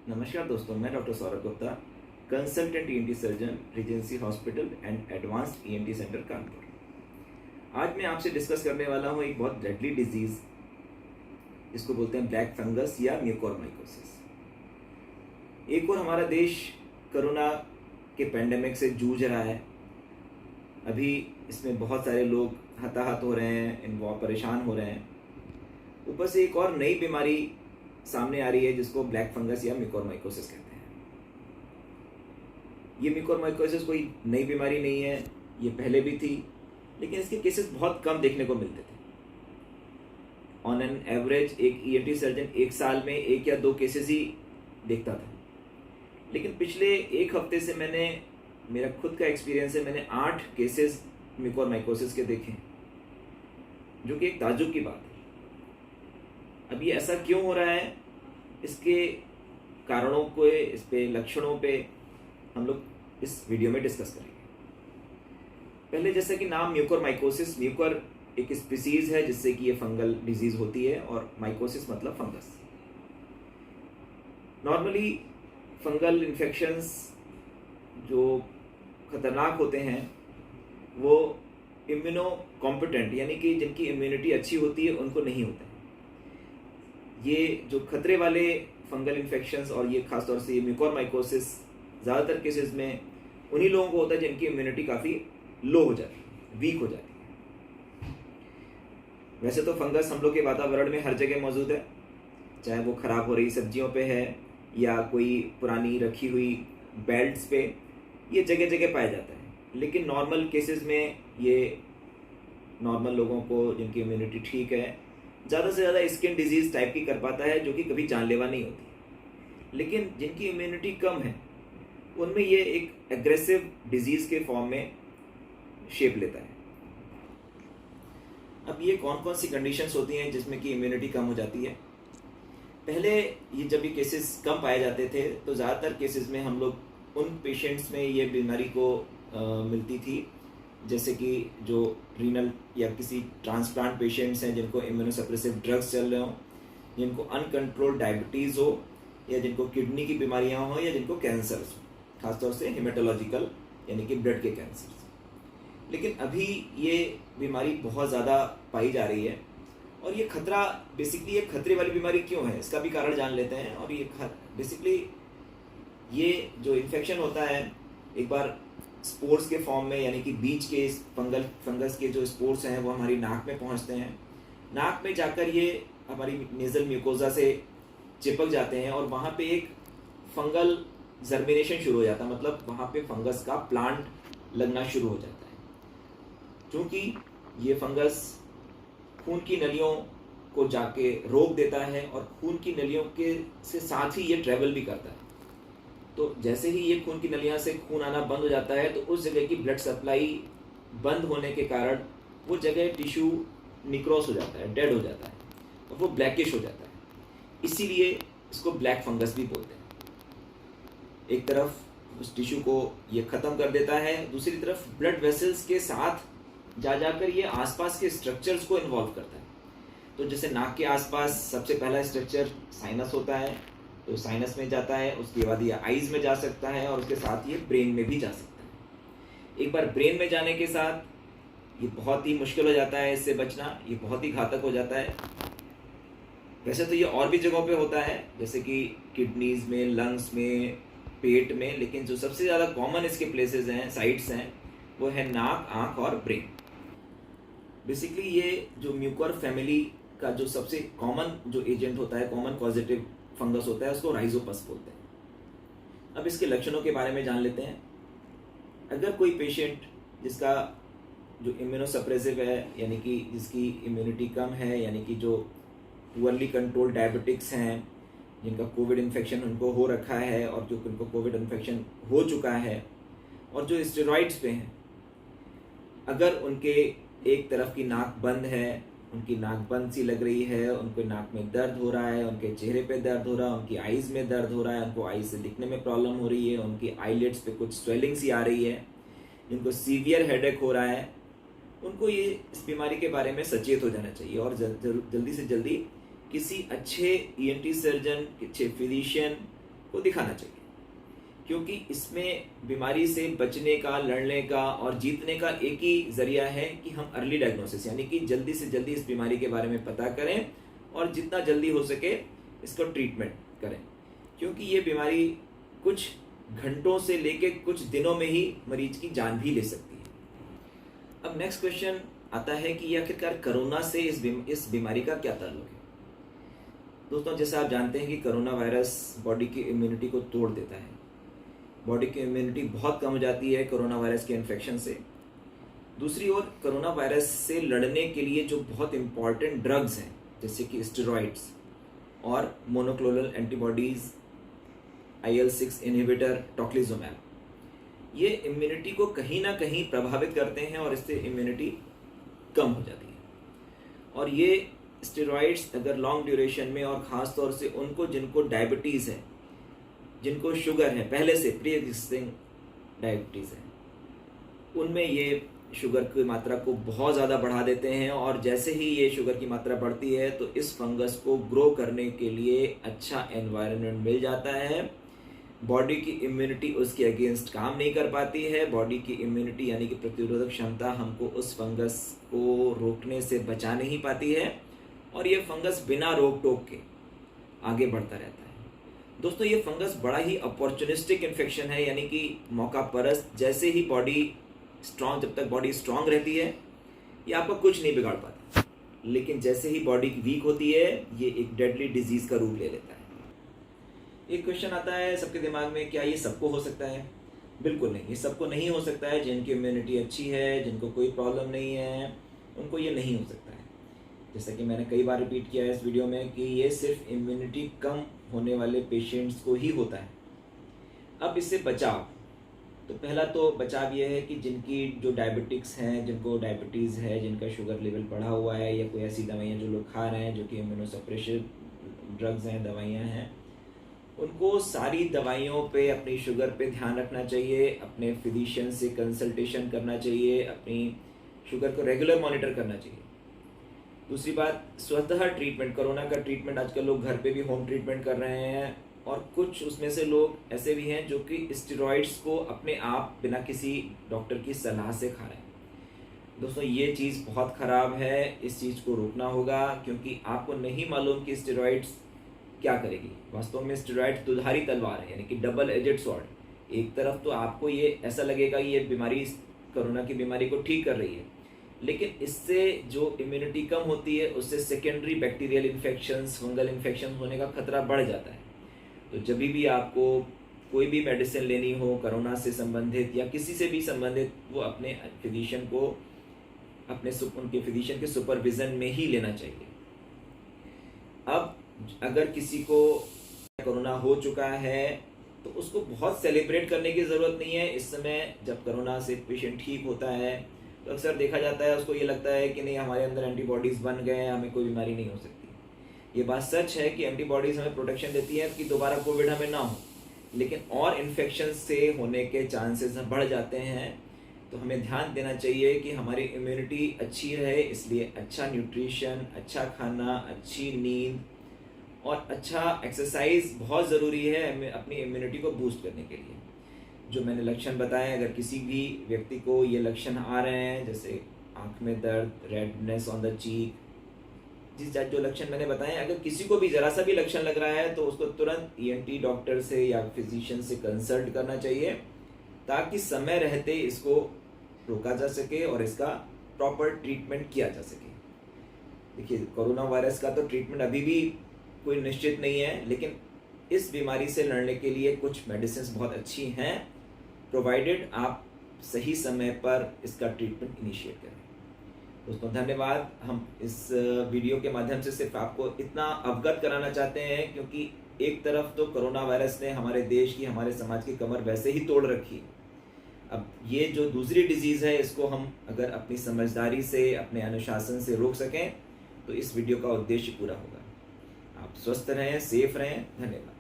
नमस्कार दोस्तों, मैं doctor Saurabh Gupta, consultant ENT surgeon, Regency hospital and advanced ENT centre Kanpur. आज मैं आपसे डिस्कस करने वाला हूँ एक बहुत डेडली डिजीज़, जिसको बोलते हैं ब्लैक फंगस या म्यूकोरमाइकोसिस। एक और हमारा देश कोरोना के पेंडेमिक से जूझ रहा है। अभी इसमें बहुत सारे लोग हताहत हो रहे हैं, परेशान हो रहे हैं। ऊपर से एक और नई बीमारी सामने आ रही है जिसको ब्लैक फंगस या म्यूकोरमाइकोसिस कहते हैं। ये म्यूकोरमाइकोसिस कोई नई बीमारी नहीं है, ये पहले भी थी, लेकिन इसके केसेस बहुत कम देखने को मिलते थे। ऑन एन एवरेज एक ईएनटी सर्जन एक साल में 1 या 2 केसेस ही देखता था। लेकिन पिछले एक हफ्ते से मेरा खुद का एक्सपीरियंस है, मैंने 8 केसेस म्यूकोरमाइकोसिस के देखे, जो कि एक ताज्जुब की बात है। अब ये ऐसा क्यों हो रहा है, इसके कारणों को, इस पे लक्षणों पे हम लोग इस वीडियो में डिस्कस करेंगे। पहले, जैसे कि नाम म्यूकोरमाइकोसिस, म्यूकर एक स्पीसीज है जिससे कि ये फंगल डिजीज होती है, और माइकोसिस मतलब फंगस। नॉर्मली फंगल इन्फेक्शंस जो खतरनाक होते हैं वो इम्यूनो कॉम्पिटेंट, यानी कि जिनकी इम्यूनिटी अच्छी होती है उनको नहीं होते। ये जो खतरे वाले फंगल इन्फेक्शंस, और ये खासतौर से ये म्यूकोरमाइकोसिस ज़्यादातर केसेस में उन्हीं लोगों को होता है जिनकी इम्यूनिटी काफ़ी लो हो जाती है, वीक हो जाती है। वैसे तो फंगस हम लोग के वातावरण में हर जगह मौजूद है, चाहे वो ख़राब हो रही सब्जियों पे है या कोई पुरानी रखी हुई बेल्ट्स पे, ये जगह जगह पाया जाता है। लेकिन नॉर्मल केसेस में ये नॉर्मल लोगों को, जिनकी इम्यूनिटी ठीक है, ज़्यादा से ज़्यादा स्किन डिजीज़ टाइप की कर पाता है, जो कि कभी जानलेवा नहीं होती। लेकिन जिनकी इम्यूनिटी कम है उनमें ये एक एग्रेसिव डिजीज़ के फॉर्म में शेप लेता है। अब ये कौन कौन सी कंडीशंस होती हैं जिसमें कि इम्यूनिटी कम हो जाती है? पहले जब ये केसेस कम पाए जाते थे तो ज़्यादातर केसेस में हम लोग उन पेशेंट्स में ये बीमारी को मिलती थी, जैसे कि जो रीनल या किसी ट्रांसप्लांट पेशेंट्स हैं जिनको इम्यूनोसप्रेसिव ड्रग्स चल रहे हों, जिनको अनकंट्रोल्ड डायबिटीज़ हो, या जिनको किडनी की बीमारियां हो, या जिनको कैंसर्स हो, खासतौर से हेमेटोलॉजिकल यानी कि ब्लड के कैंसर्स। लेकिन अभी ये बीमारी बहुत ज़्यादा पाई जा रही है, और ये खतरा, बेसिकली ये खतरे वाली बीमारी क्यों है इसका भी कारण जान लेते हैं। और ये बेसिकली ये जो इन्फेक्शन होता है, एक बार स्पोर्स के फॉर्म में, यानी कि बीज के फंगस के जो स्पोर्स हैं वो हमारी नाक में पहुंचते हैं। नाक में जाकर ये हमारी नेजल म्यूकोजा से चिपक जाते हैं, और वहाँ पे एक फंगल जर्मिनेशन शुरू हो जाता है, मतलब वहाँ पे फंगस का प्लांट लगना शुरू हो जाता है। क्योंकि ये फंगस खून की नलियों को जाके रोक देता है, और खून की नलियों के से साथ ही ये ट्रेवल भी करता है। तो जैसे ही ये खून की नलियां से खून आना बंद हो जाता है तो उस जगह की ब्लड सप्लाई बंद होने के कारण वो जगह टिश्यू निक्रोस हो जाता है, डेड हो जाता है, और वो ब्लैकिश हो जाता है। इसीलिए इसको ब्लैक फंगस भी बोलते हैं। एक तरफ उस टिश्यू को ये ख़त्म कर देता है, दूसरी तरफ ब्लड वेसल्स के साथ जाकर ये आसपास के स्ट्रक्चर्स को इन्वॉल्व करता है। तो जैसे नाक के आसपास सबसे पहला स्ट्रक्चर साइनस होता है, तो साइनस में जाता है, उसके बाद ये आईज में जा सकता है, और उसके साथ ये ब्रेन में भी जा सकता है। एक बार ब्रेन में जाने के साथ ये बहुत ही मुश्किल हो जाता है, इससे बचना ये बहुत ही घातक हो जाता है। वैसे तो ये और भी जगहों पे होता है, जैसे कि किडनीज में, लंग्स में, पेट में, लेकिन जो सबसे ज़्यादा कॉमन इसके प्लेसेस हैं, साइट्स हैं, वो है नाक, आँख और ब्रेन। बेसिकली ये जो म्यूकर फैमिली का जो सबसे कॉमन जो एजेंट होता है, कॉमन पॉजिटिव फंगस होता है, उसको राइजोपस बोलते हैं। अब इसके लक्षणों के बारे में जान लेते हैं। अगर कोई पेशेंट जिसका जो इम्यूनोसप्रेसिव है, यानी कि जिसकी इम्यूनिटी कम है, यानी कि जो पुअरली कंट्रोल्ड डायबिटिक्स हैं, जिनका कोविड इन्फेक्शन उनको हो रखा है, और जो उनको कोविड इन्फेक्शन हो चुका है, और जो स्टेरॉइड्स पे हैं, अगर उनके एक तरफ की नाक बंद है, उनकी नाक बंद सी लग रही है, उनको नाक में दर्द हो रहा है, उनके चेहरे पे दर्द हो रहा है, उनकी आईज में दर्द हो रहा है, उनको आईज से दिखने में प्रॉब्लम हो रही है, उनकी आईलिड्स पे कुछ स्वेलिंग सी आ रही है, जिनको सीवियर हेडेक हो रहा है, उनको ये इस बीमारी के बारे में सचेत हो जाना चाहिए, और जल्दी से जल्दी किसी अच्छे ईएनटी सर्जन, अच्छे फिजिशियन को दिखाना चाहिए, क्योंकि इसमें बीमारी से बचने का, लड़ने का और जीतने का एक ही जरिया है कि हम अर्ली डायग्नोसिस यानी कि जल्दी से जल्दी इस बीमारी के बारे में पता करें और जितना जल्दी हो सके इसको ट्रीटमेंट करें, क्योंकि ये बीमारी कुछ घंटों से लेके कुछ दिनों में ही मरीज की जान भी ले सकती है। अब नेक्स्ट क्वेश्चन आता है कि ये आखिरकार कोरोना से इस बीमारी का क्या ताल्लुक है। दोस्तों, जैसा आप जानते हैं कि कोरोना वायरस बॉडी की इम्यूनिटी को तोड़ देता है। बॉडी की इम्यूनिटी बहुत कम हो जाती है कोरोना वायरस के इन्फेक्शन से। दूसरी ओर कोरोना वायरस से लड़ने के लिए जो बहुत इंपॉर्टेंट ड्रग्स हैं, जैसे कि स्टेरॉइड्स और मोनोक्लोनल एंटीबॉडीज, IL-6 इनहिबिटर, टोक्लिजुमैब, ये इम्यूनिटी को कहीं ना कहीं प्रभावित करते हैं और इससे इम्यूनिटी कम हो जाती है। और ये स्टेरॉइड्स अगर लॉन्ग ड्यूरेशन में, और ख़ास तौर से उनको जिनको डायबिटीज़ है, जिनको शुगर है, पहले से प्री एग्जिस्टिंग डायबिटीज़ है, उनमें ये शुगर की मात्रा को बहुत ज़्यादा बढ़ा देते हैं। और जैसे ही ये शुगर की मात्रा बढ़ती है तो इस फंगस को ग्रो करने के लिए अच्छा एनवायरनमेंट मिल जाता है। बॉडी की इम्यूनिटी उसके अगेंस्ट काम नहीं कर पाती है। बॉडी की इम्यूनिटी यानी कि प्रतिरोधक क्षमता हमको उस फंगस को रोकने से बचा नहीं पाती है और ये फंगस बिना रोक टोक के आगे बढ़ता रहता है। दोस्तों, ये फंगस बड़ा ही अपॉर्चुनिस्टिक इन्फेक्शन है, यानी कि मौका परस्त। जैसे ही बॉडी स्ट्रांग, जब तक बॉडी स्ट्रांग रहती है ये आपका कुछ नहीं बिगाड़ पाता, लेकिन जैसे ही बॉडी वीक होती है ये एक डेडली डिजीज का रूप ले लेता है। एक क्वेश्चन आता है सबके दिमाग में, क्या ये सबको हो सकता है? बिल्कुल नहीं, ये सबको नहीं हो सकता है। जिनकी इम्यूनिटी अच्छी है, जिनको कोई प्रॉब्लम नहीं है, उनको ये नहीं हो सकता है। जैसा कि मैंने कई बार रिपीट किया है इस वीडियो में कि ये सिर्फ इम्यूनिटी कम होने वाले पेशेंट्स को ही होता है। अब इससे बचाव, तो पहला तो बचाव ये है कि जिनकी जो डायबिटिक्स हैं, जिनको डायबिटीज़ है, जिनका शुगर लेवल बढ़ा हुआ है, या कोई ऐसी दवाइयाँ जो लोग खा रहे हैं जो कि इम्यूनोसप्रेसिव ड्रग्स हैं, दवाइयाँ हैं, उनको सारी दवाइयों पे, अपनी शुगर पे ध्यान रखना चाहिए, अपने फिजिशियन से कंसल्टेशन करना चाहिए, अपनी शुगर को रेगुलर मॉनिटर करना चाहिए। दूसरी बात, स्वतः ट्रीटमेंट, कोरोना का ट्रीटमेंट आजकल लोग घर पे भी होम ट्रीटमेंट कर रहे हैं, और कुछ उसमें से लोग ऐसे भी हैं जो कि स्टेरॉइड्स को अपने आप बिना किसी डॉक्टर की सलाह से खा रहे हैं। दोस्तों, ये चीज़ बहुत ख़राब है, इस चीज़ को रोकना होगा, क्योंकि आपको नहीं मालूम कि स्टेरॉइड्स क्या करेगी। वास्तव में स्टेरॉइड्स दुधारी तलवार है, यानी कि डबल एजेड स्वॉर्ड। एक तरफ तो आपको ये ऐसा लगेगा कि ये बीमारी, कोरोना की बीमारी को ठीक कर रही है, लेकिन इससे जो इम्यूनिटी कम होती है उससे secondary bacterial infections, fungal infection होने का खतरा बढ़ जाता है। तो जब भी आपको कोई भी मेडिसिन लेनी हो कोरोना से संबंधित या किसी से भी संबंधित, वो अपने फिजिशियन को, उनके फिजिशियन के सुपरविजन में ही लेना चाहिए। अब अगर किसी को कोरोना हो चुका है तो उसको बहुत सेलिब्रेट करने की ज़रूरत नहीं है। इस समय जब कोरोना से पेशेंट ठीक होता है तो अक्सर देखा जाता है, उसको ये लगता है कि नहीं, हमारे अंदर एंटीबॉडीज़ बन गए हैं, हमें कोई बीमारी नहीं हो सकती। ये बात सच है कि एंटीबॉडीज़ हमें प्रोटेक्शन देती है कि दोबारा कोविड हमें ना हो, लेकिन और इन्फेक्शन से होने के चांसेस बढ़ जाते हैं। तो हमें ध्यान देना चाहिए कि हमारी इम्यूनिटी अच्छी रहे, इसलिए अच्छा न्यूट्रिशन, अच्छा खाना, अच्छी नींद और अच्छा एक्सरसाइज बहुत ज़रूरी है अपनी इम्यूनिटी को बूस्ट करने के लिए। जो मैंने लक्षण बताए, अगर किसी भी व्यक्ति को ये लक्षण आ रहे हैं, जैसे आँख में दर्द, रेडनेस ऑन द चीक, जो लक्षण मैंने बताए, अगर किसी को भी ज़रा सा भी लक्षण लग रहा है तो उसको तुरंत ENT डॉक्टर से या फिजिशियन से कंसल्ट करना चाहिए, ताकि समय रहते इसको रोका जा सके और इसका प्रॉपर ट्रीटमेंट किया जा सके। देखिए, कोरोना वायरस का तो ट्रीटमेंट अभी भी कोई निश्चित नहीं है, लेकिन इस बीमारी से लड़ने के लिए कुछ मेडिसिन बहुत अच्छी हैं, प्रोवाइडेड आप सही समय पर इसका ट्रीटमेंट इनिशिएट करें। दोस्तों, धन्यवाद। हम इस वीडियो के माध्यम से सिर्फ आपको इतना अवगत कराना चाहते हैं, क्योंकि एक तरफ तो कोरोना वायरस ने हमारे देश की, हमारे समाज की कमर वैसे ही तोड़ रखी है। अब ये जो दूसरी डिजीज़ है, इसको हम अगर अपनी समझदारी से, अपने अनुशासन से रोक सकें तो इस वीडियो का उद्देश्य पूरा होगा। आप स्वस्थ रहें, सेफ रहें। धन्यवाद।